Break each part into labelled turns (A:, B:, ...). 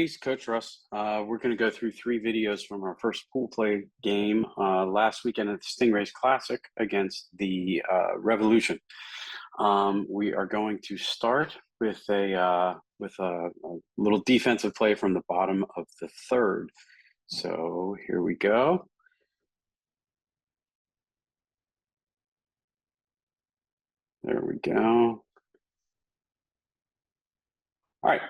A: ladies, Coach Russ. We're going to go through 3 videos from our first pool play game last weekend at the Stingrays Classic against the Revolution. We are going to start with a little defensive play from the bottom of the third. So here we go. There we go. All right.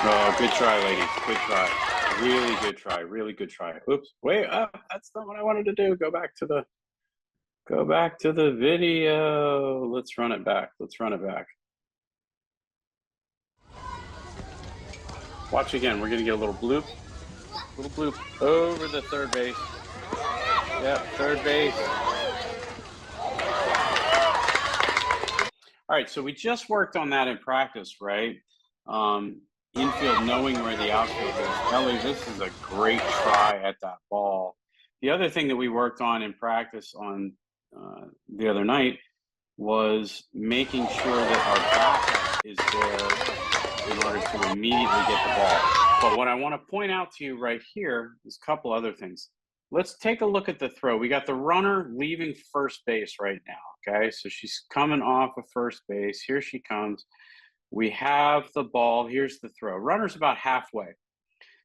A: Oh, good try, ladies. Good try. Really good try. Really good try. Oops. Wait. That's not what I wanted to do. Go back to the video. Let's run it back. Let's run it back. Watch again. We're gonna get a little bloop over the third base. Yep, third base. All right, so we just worked on that in practice, right? Infield knowing where the outfield is. Ellie, this is a great try at that ball. The other thing that we worked on in practice on the other night was making sure that our backup is there in order to immediately get the ball. But what I want to point out to you right here is a couple other things. Let's take a look at the throw. We got the runner leaving first base right now, okay? So she's coming off of first base. Here she comes. We have the ball. Here's the throw. Runner's about halfway.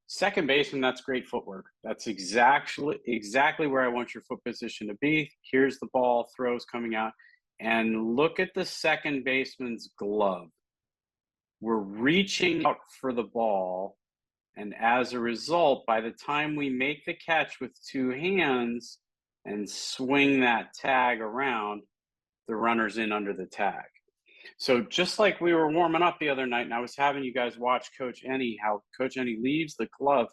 A: Second baseman, that's great footwork. That's exactly where I want your foot position to be. Here's the ball. Throw's coming out. And look at the second baseman's glove. We're reaching out for the ball. And as a result, by the time we make the catch with 2 hands and swing that tag around, the runner's in under the tag. So just like we were warming up the other night, and I was having you guys watch Coach Ennie, how Coach Ennie leaves the glove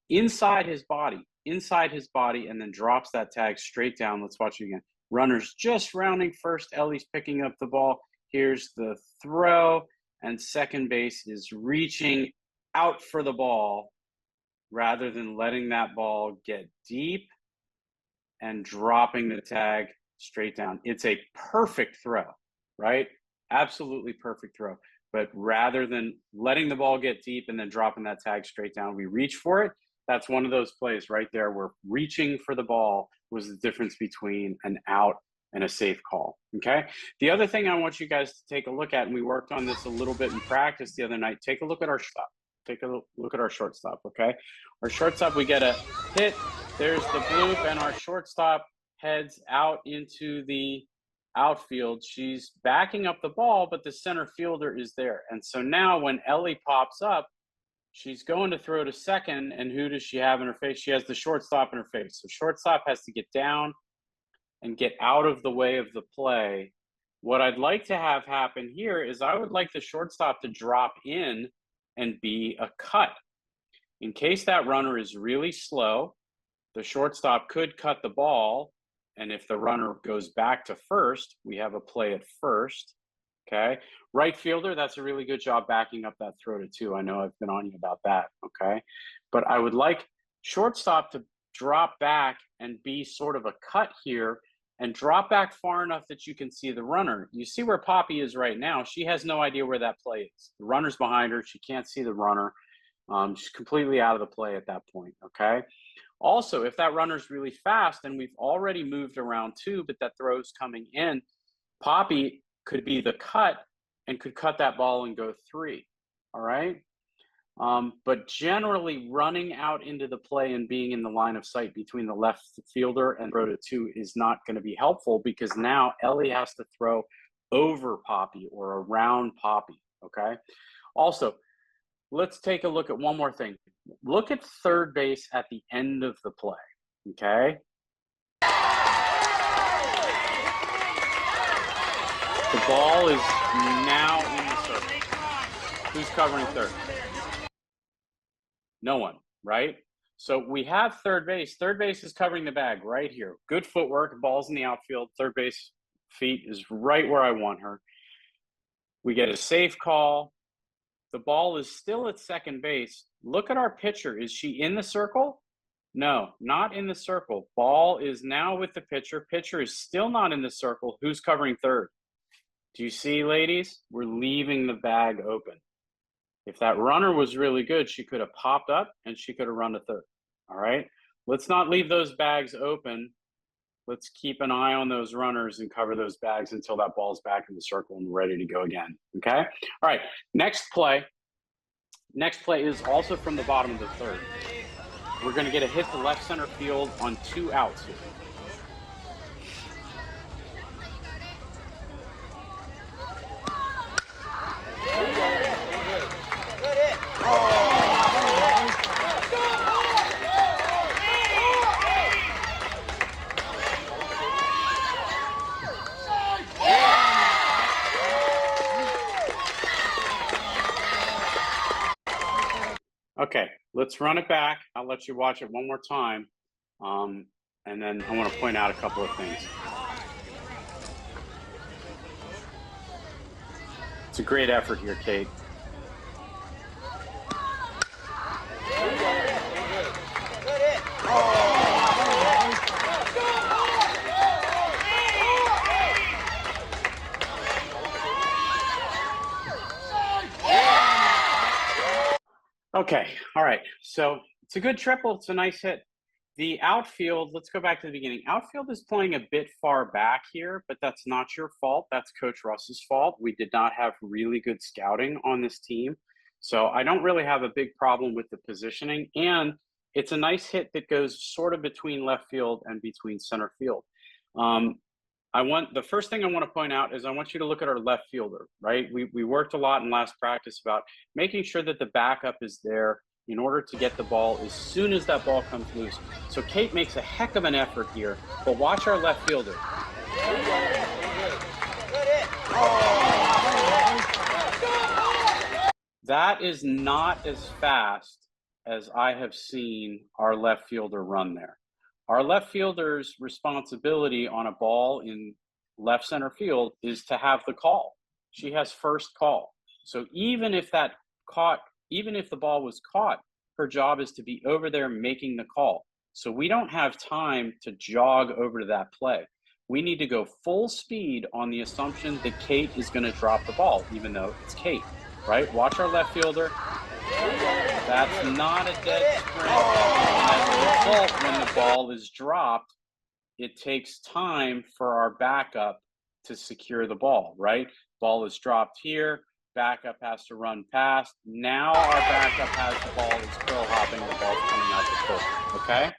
A: inside his body, and then drops that tag straight down. Let's watch it again. Runner's just rounding first. Ellie's picking up the ball. Here's the throw, and second base is reaching out for the ball rather than letting that ball get deep and dropping the tag straight down. It's a perfect throw, right? Absolutely perfect throw. But rather than letting the ball get deep and then dropping that tag straight down, we reach for it. That's one of those plays right there where reaching for the ball was the difference between an out and a safe call, okay? The other thing I want you guys to take a look at, and we worked on this a little bit in practice the other night, take a look at our stop. Take a look at our shortstop, okay? Our shortstop, we get a hit. There's the bloop, and our shortstop heads out into the outfield. She's backing up the ball, but the center fielder is there. And so now when Ellie pops up, she's going to throw to second, and who does she have in her face? She has the shortstop in her face. So shortstop has to get down and get out of the way of the play. What I'd like to have happen here is I would like the shortstop to drop in and be a cut. In case that runner is really slow, the shortstop could cut the ball, and if the runner goes back to first, we have a play at first, okay? Right fielder, that's a really good job backing up that throw to 2. I know I've been on you about that, okay? But I would like shortstop to drop back and be sort of a cut here and drop back far enough that you can see the runner. You see where Poppy is right now. She has no idea where that play is. The runner's behind her. She can't see the runner. She's completely out of the play at that point, okay? Also, if that runner's really fast and we've already moved around 2, but that throw's coming in, Poppy could be the cut and could cut that ball and go 3, all right? But generally running out into the play and being in the line of sight between the left fielder and throw to 2 is not going to be helpful because now Ellie has to throw over Poppy or around Poppy, okay? Also, let's take a look at one more thing. Look at third base at the end of the play, okay? The ball is now in the circle. Who's covering third? No one, right? So we have third base. Third base is covering the bag right here. Good footwork, ball's in the outfield. Third base feet is right where I want her. We get a safe call. The ball is still at second base. Look at our pitcher. Is she in the circle? No, not in the circle. Ball is now with the pitcher. Pitcher is still not in the circle. Who's covering third? Do you see, ladies? We're leaving the bag open. If that runner was really good, she could have popped up and she could have run to third. All right. Let's not leave those bags open. Let's keep an eye on those runners and cover those bags until that ball's back in the circle and ready to go again. Okay. All right. Next play. Next play is also from the bottom of the third. We're going to get a hit to left center field on 2 outs here. Okay, let's run it back. I'll let you watch it one more time. And then I want to point out a couple of things. It's a great effort here, Kate. Okay, all right. So it's a good triple. It's a nice hit. The outfield, let's go back to the beginning. Outfield is playing a bit far back here, but that's not your fault. That's Coach Russ's fault. We did not have really good scouting on this team. So I don't really have a big problem with the positioning. And it's a nice hit that goes sort of between left field and between center field. The first thing I want to point out is I want you to look at our left fielder, right? We worked a lot in last practice about making sure that the backup is there in order to get the ball as soon as that ball comes loose. So Kate makes a heck of an effort here, but watch our left fielder. That is not as fast as I have seen our left fielder run there. Our left fielder's responsibility on a ball in left center field is to have the call. She has first call. So even if the ball was caught, her job is to be over there making the call. So we don't have time to jog over to that play. We need to go full speed on the assumption that Kate is going to drop the ball, even though it's Kate, right? Watch our left fielder. That's not a dead sprint. And as a result, when the ball is dropped, it takes time for our backup to secure the ball, right? Ball is dropped here. Backup has to run past. Now our backup has the ball. It's curl hopping. The ball's coming out the third, okay?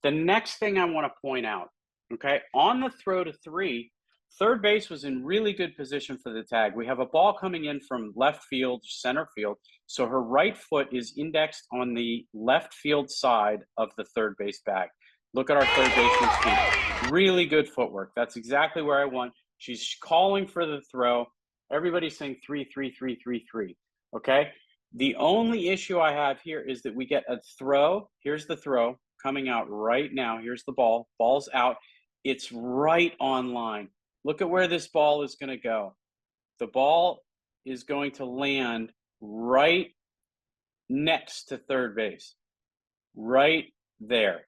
A: The next thing I want to point out, okay, on the throw to 3, third base was in really good position for the tag. We have a ball coming in from left field, center field. So her right foot is indexed on the left field side of the third base bag. Look at our third baseman's feet. Really good footwork. That's exactly where I want. She's calling for the throw. Everybody's saying 3, 3, 3, 3, 3. Okay. The only issue I have here is that we get a throw. Here's the throw coming out right now. Here's the ball. Ball's out. It's right on line. Look at where this ball is going to go. The ball is going to land right next to third base. Right there.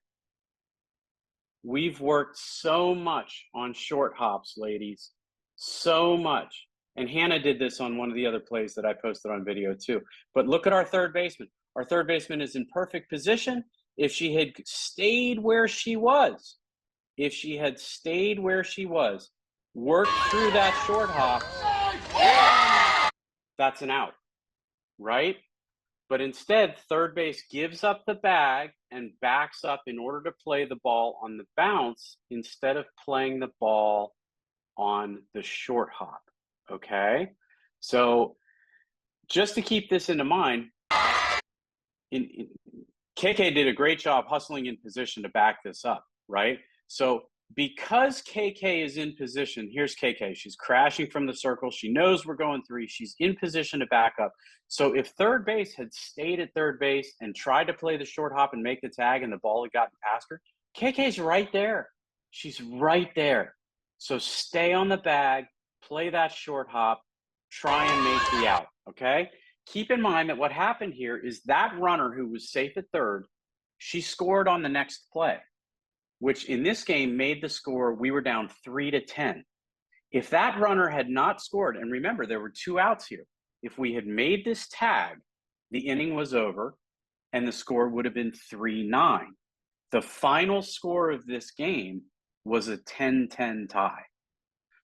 A: We've worked so much on short hops, ladies. So much. And Hannah did this on one of the other plays that I posted on video too. But look at our third baseman. Our third baseman is in perfect position. If she had stayed where she was, worked through that short hop, that's an out, right? But instead, third base gives up the bag and backs up in order to play the ball on the bounce instead of playing the ball on the short hop. Okay, so just to keep this into mind, KK did a great job hustling in position to back this up, right? So because KK is in position, here's KK. She's crashing from the circle. She knows we're going 3. She's in position to back up. So if third base had stayed at third base and tried to play the short hop and make the tag and the ball had gotten past her, KK's right there. She's right there. So stay on the bag. Play that short hop. try and make the out, okay? Keep in mind that what happened here is that runner who was safe at third, she scored on the next play, which in this game made the score, we were down 3-10. If that runner had not scored, and remember, there were 2 outs here. If we had made this tag, the inning was over and the score would have been 3-9. The final score of this game was a 10-10 tie.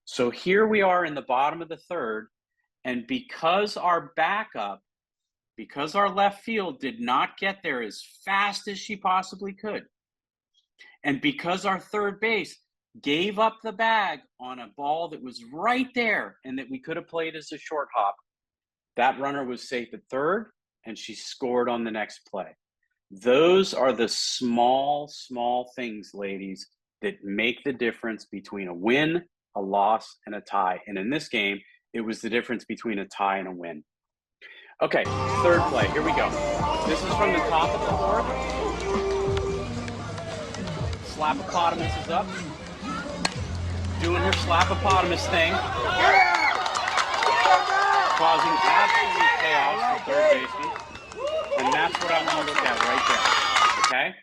A: So here we are in the bottom of the third, and because our backup, because our left field did not get there as fast as she possibly could, and because our third base gave up the bag on a ball that was right there and that we could have played as a short hop, that runner was safe at third and she scored on the next play. Those are the small, small things, ladies, that make the difference between a win, a loss, and a tie. And in this game, it was the difference between a tie and a win. Okay, third play. Here we go. This is from the top of the fourth. Slapopotamus is up, doing her slapopotamus thing, causing absolute chaos for third baseman. And that's what I want to look at right there, okay?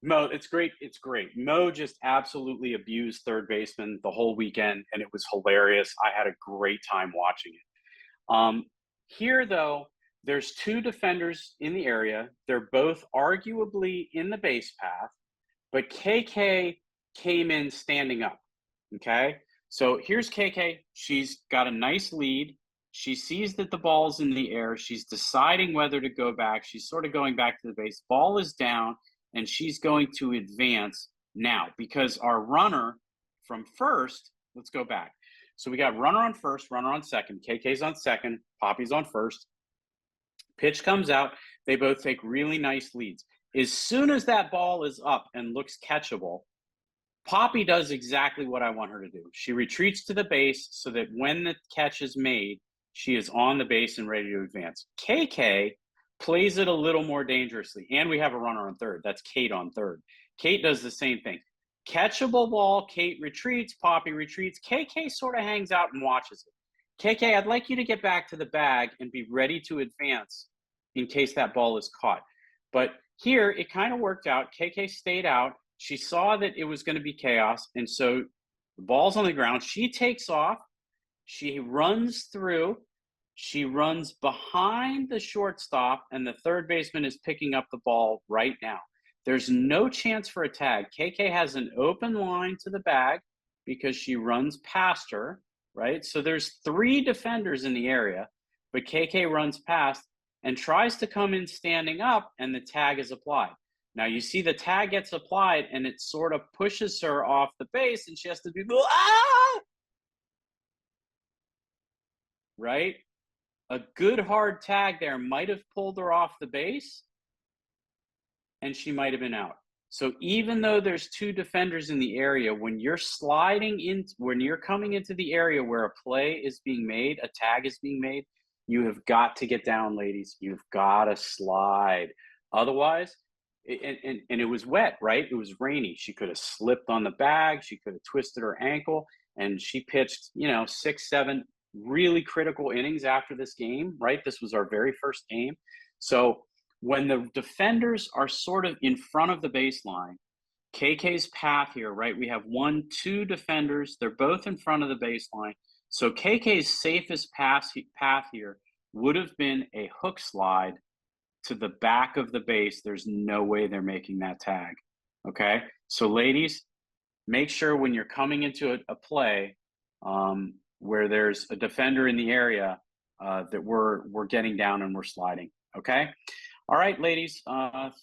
A: Mo, it's great. It's great. Mo just absolutely abused third baseman the whole weekend, and it was hilarious. I had a great time watching it. Here, though, there's 2 defenders in the area. They're both arguably in the base path, but KK came in standing up, okay? So here's KK. She's got a nice lead. She sees that the ball's in the air. She's deciding whether to go back. She's sort of going back to the base. Ball is down, and she's going to advance now because our runner from first, let's go back. So we got runner on first, runner on second. KK's on second, Poppy's on first. Pitch comes out. They both take really nice leads. As soon as that ball is up and looks catchable, Poppy does exactly what I want her to do. She retreats to the base so that when the catch is made, she is on the base and ready to advance. KK plays it a little more dangerously, and we have a runner on third. That's Kate on third. Kate does the same thing. Catchable ball, Kate retreats, Poppy retreats. KK sort of hangs out and watches it. KK, I'd like you to get back to the bag and be ready to advance in case that ball is caught. But here, it kind of worked out. KK stayed out. She saw that it was going to be chaos, and so the ball's on the ground. She takes off. She runs through. She runs behind the shortstop, and the third baseman is picking up the ball right now. There's no chance for a tag. KK has an open line to the bag because she runs past her, right? So there's 3 defenders in the area, but KK runs past and tries to come in standing up, and the tag is applied. Now you see the tag gets applied, and it sort of pushes her off the base, and she has to do ah! Right? A good hard tag there might have pulled her off the base, and she might have been out. So even though there's 2 defenders in the area, when you're sliding in, when you're coming into the area where a play is being made, a tag is being made, you have got to get down, ladies. You've got to slide. Otherwise, and it was wet, right? It was rainy. She could have slipped on the bag. She could have twisted her ankle, and she pitched, 6, 7 really critical innings after this game, right? This was our very first game. So when the defenders are sort of in front of the baseline, KK's path here, right? We have 1, 2 defenders. They're both in front of the baseline. So KK's safest path here would have been a hook slide to the back of the base. There's no way they're making that tag, okay? So ladies, make sure when you're coming into a play where there's a defender in the area that we're getting down and we're sliding, okay? All right, ladies,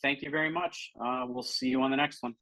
A: thank you very much. We'll see you on the next one.